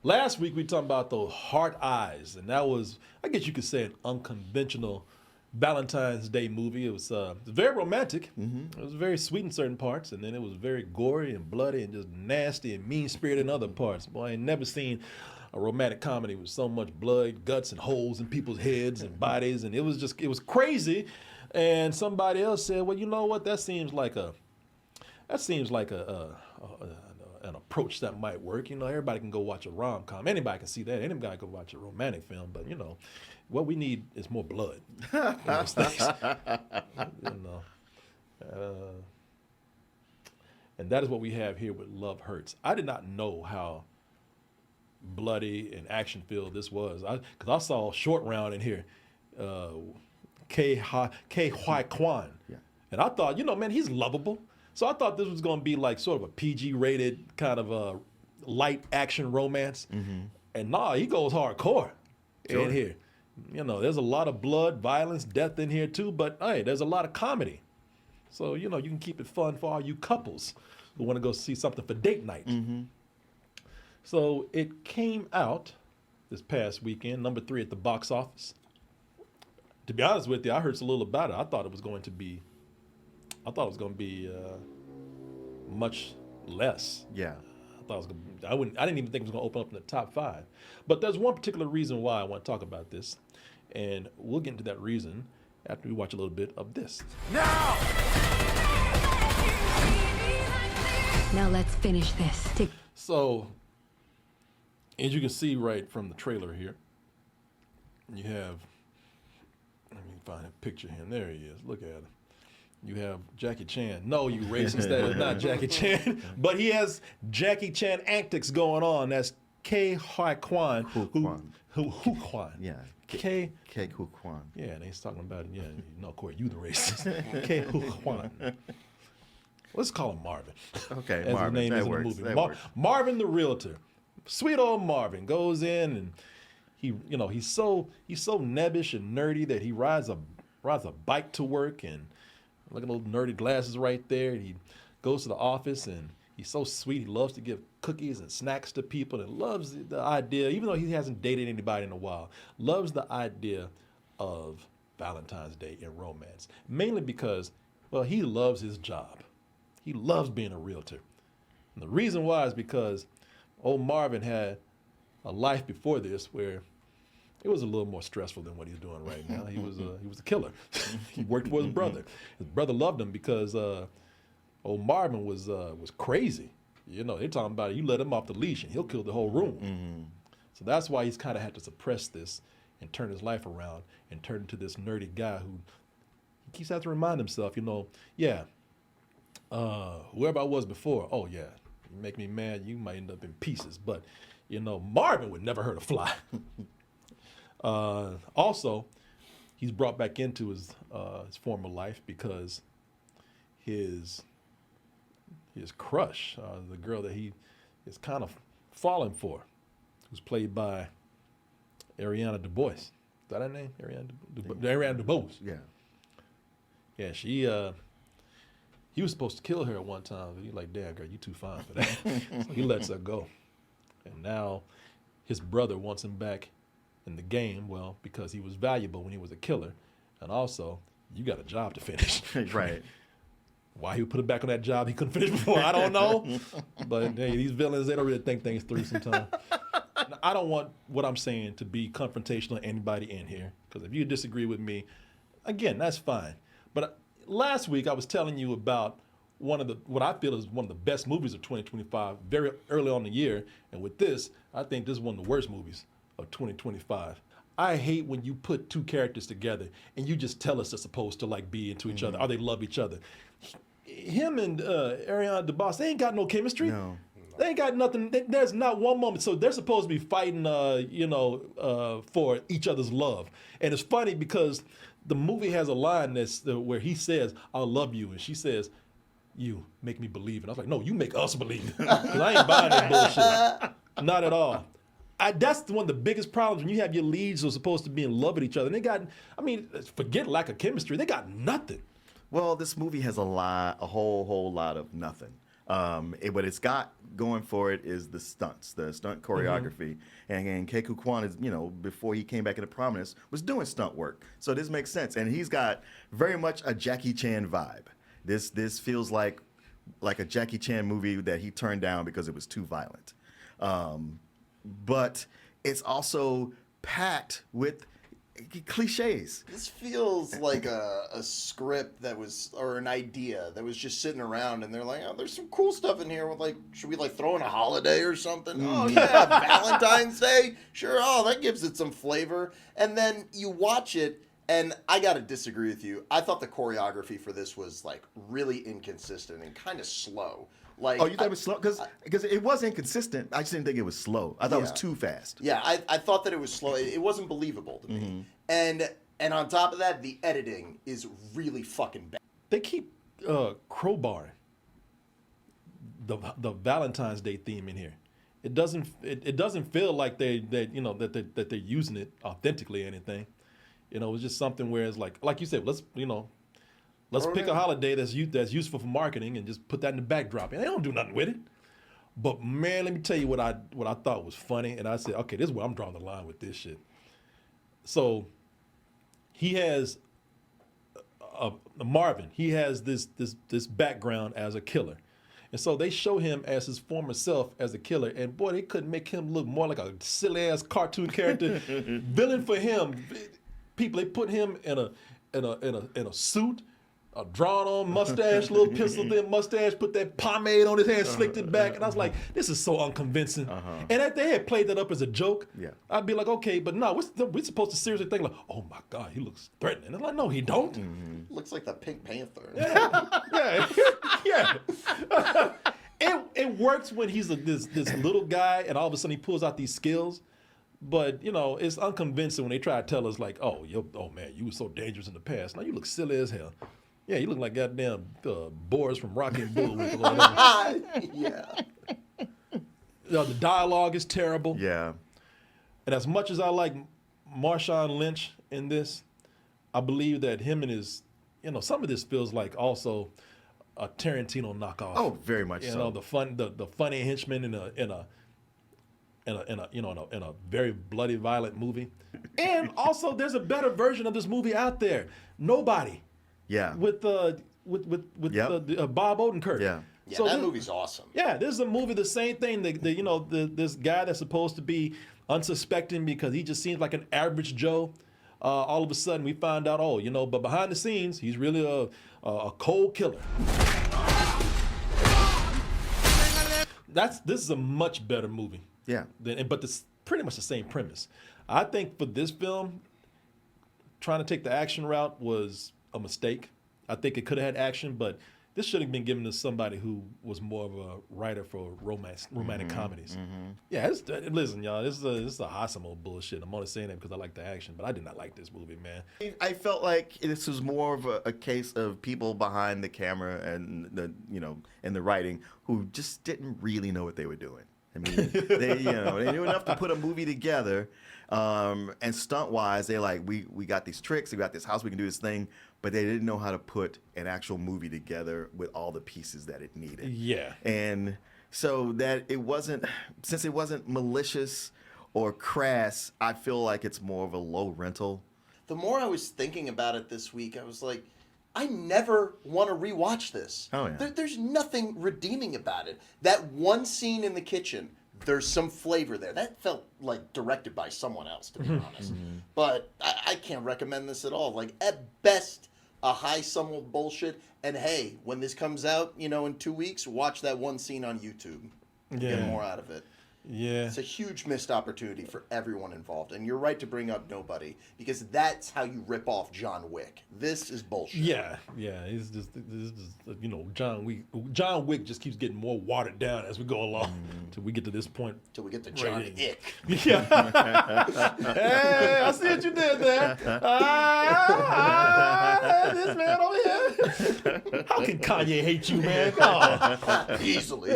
Last week we talked about those heart eyes, and that was, I guess you could say, an unconventional Valentine's Day movie. It was very romantic. It was very sweet in certain parts, and then it was very gory and bloody and just nasty and mean-spirited in other parts. Boy, I ain't never seen a romantic comedy with so much blood, guts, and holes in people's heads and bodies, and it was crazy. And somebody else said, well, you know what? That seems like an approach that might work. You know, everybody can go watch a rom-com. Anybody can see that. Anybody can watch a romantic film. But, you know, what we need is more blood in those things. You know. And that is what we have here with Love Hurts. I did not know how bloody and action-filled this was. Because I saw Short Round in here. K. Hwai Kwan. Yeah. And I thought, you know, man, he's lovable. So I thought this was going to be like sort of a PG-rated kind of a light action romance. And nah, he goes hardcore in here. You know, there's a lot of blood, violence, death in here too, but hey, there's a lot of comedy. So, you know, you can keep it fun for all you couples who want to go see something for date night. So it came out this past weekend, number 3 at the box office. To be honest with you, I heard a little about it. I thought it was going to be much less. Yeah. I didn't even think it was going to open up in the top 5. But there's one particular reason why I want to talk about this, and we'll get into that reason after we watch a little bit of this. Now let's finish this. So, as you can see right from the trailer here, you have, let me find a picture here. There he is. Look at him. You have Jackie Chan. No, you racist, that is not Jackie Chan. But he has Jackie Chan antics going on. That's K. Hwai Kwan. Who Kwan? Yeah. K. Hu Kwan. Yeah, and he's talking about, yeah, no, Corey, you the racist. K. Hu Kwan. Let's call him Marvin. Okay, as Marvin. his name That is works. in the movie. That works. Marvin the realtor. Sweet old Marvin goes in and he's so nebbish and nerdy that he rides a bike to work, and look at those nerdy glasses right there. And he goes to the office and he's so sweet. He loves to give cookies and snacks to people and loves the idea, even though he hasn't dated anybody in a while, loves the idea of Valentine's Day in romance. Mainly because, well, he loves his job. He loves being a realtor. And the reason why is because old Marvin had a life before this where it was a little more stressful than what he's doing right now. He was a killer. He worked for his brother. His brother loved him because old Marvin was crazy. You know, they're talking about it. You let him off the leash and he'll kill the whole room. So that's why he's kind of had to suppress this and turn his life around and turn into this nerdy guy who he keeps having to remind himself, you know, yeah, whoever I was before, oh yeah, you make me mad, you might end up in pieces. But, you know, Marvin would never hurt a fly. Also, he's brought back into his former life because his crush, the girl that he is kind of falling for, who's played by Ariana DeBose. Is that her name? Ariana DeBose. Yeah. Yeah, he was supposed to kill her at one time, but he's like, damn, girl, you too fine for that. So he lets her go. And now his brother wants him back in the game, well, because he was valuable when he was a killer. And also, you got a job to finish. Right. Why he would put it back on that job he couldn't finish before, I don't know. But hey, these villains, they don't really think things through sometimes. Now, I don't want what I'm saying to be confrontational to anybody in here, because if you disagree with me, again, that's fine. But last week I was telling you about what I feel is one of the best movies of 2025, very early on in the year. And with this, I think this is one of the worst movies of 2025. I hate when you put two characters together and you just tell us they're supposed to like be into each other or they love each other. Him and Ariana DeBose, they ain't got no chemistry. No. They ain't got nothing. There's not one moment. So they're supposed to be fighting, for each other's love. And it's funny because the movie has a line where he says, "I love you," and she says, "You make me believe." And I was like, "No, you make us believe." Because I ain't buying that bullshit. Not at all. That's one of the biggest problems when you have your leads who are supposed to be in love with each other. And they got, forget lack of chemistry. They got nothing. Well, this movie has a whole lot of nothing. What it's got going for it is the stunts, the stunt choreography. And Keiko Kwan is, before he came back into prominence, was doing stunt work. So this makes sense. And he's got very much a Jackie Chan vibe. This feels like a Jackie Chan movie that he turned down because it was too violent. But it's also packed with cliches. This feels like a script that was, or an idea that was just sitting around, and they're like, oh, there's some cool stuff in here. With like, should we like throw in a holiday or something? Oh yeah, Valentine's Day. Sure. Oh, that gives it some flavor. And then you watch it, and I gotta disagree with you. I thought the choreography for this was like really inconsistent and kind of slow. Like, Oh, you thought it was slow? Because it was inconsistent. I just didn't think it was slow. I thought it was too fast. Yeah, I thought that it was slow. It wasn't believable to me. And on top of that, the editing is really fucking bad. They keep crowbarring the Valentine's Day theme in here. It doesn't feel like that they're using it authentically or anything. It's just something where it's like you said, let's pick a holiday that's useful for marketing and just put that in the backdrop. And they don't do nothing with it. But man, let me tell you what I thought was funny. And I said, okay, this is where I'm drawing the line with this shit. So he has Marvin. He has this background as a killer. And so they show him as his former self as a killer. And boy, they couldn't make him look more like a silly ass cartoon character. Villain for him. People, they put him in a suit, a drawn-on mustache, little penciled-in mustache, put that pomade on his head, slicked it back, and I was like, this is so unconvincing. And if they had played that up as a joke, I'd be like, okay, but no, we're supposed to seriously think like, oh my God, he looks threatening. And I'm like, no, he don't. Looks like the Pink Panther. Yeah. It works when he's this little guy, and all of a sudden he pulls out these skills. But it's unconvincing when they try to tell us like, oh man, you were so dangerous in the past. Now you look silly as hell. Yeah, you look like goddamn Boris from Rocky and Bullwinkle. Yeah. The dialogue is terrible. Yeah. And as much as I like Marshawn Lynch in this, I believe that him and his, some of this feels like also a Tarantino knockoff. Oh, very much so. The funny henchman in a very bloody, violent movie. And also, there's a better version of this movie out there. Nobody. Yeah. With Bob Odenkirk. Yeah. Yeah, So that movie's awesome. Yeah, this is a movie, the same thing. This guy that's supposed to be unsuspecting because he just seems like an average Joe. All of a sudden, we find out, but behind the scenes, he's really a cold killer. This is a much better movie. Yeah. But it's pretty much the same premise. I think for this film, trying to take the action route was a mistake. I think it could have had action, but this should have been given to somebody who was more of a writer for romantic comedies. Yeah, listen, y'all, this is a awesome old bullshit. I'm only saying that because I like the action, but I did not like this movie, man. I felt like this was more of a case of people behind the camera and the writing who just didn't really know what they were doing. I mean, they knew enough to put a movie together, and stunt-wise, they're like, we got these tricks, we got this house, we can do this thing, but they didn't know how to put an actual movie together with all the pieces that it needed. Yeah. And so that since it wasn't malicious or crass, I feel like it's more of a low rental. The more I was thinking about it this week, I was like, I never want to rewatch this. Oh, yeah. There's nothing redeeming about it. That one scene in the kitchen, there's some flavor there. That felt like directed by someone else, to be honest. But I can't recommend this at all. Like, at best, a high sum of bullshit. And hey, when this comes out, in 2 weeks, watch that one scene on YouTube. Get more out of it. Yeah. It's a huge missed opportunity for everyone involved. And you're right to bring up Nobody, because that's how you rip off John Wick. This is bullshit. Yeah. It's just John Wick just keeps getting more watered down as we go along till we get to this point. Till we get to John Ick. Yeah. Hey, I see what you did there. This man over here. How can Kanye hate you, man? Oh. Easily.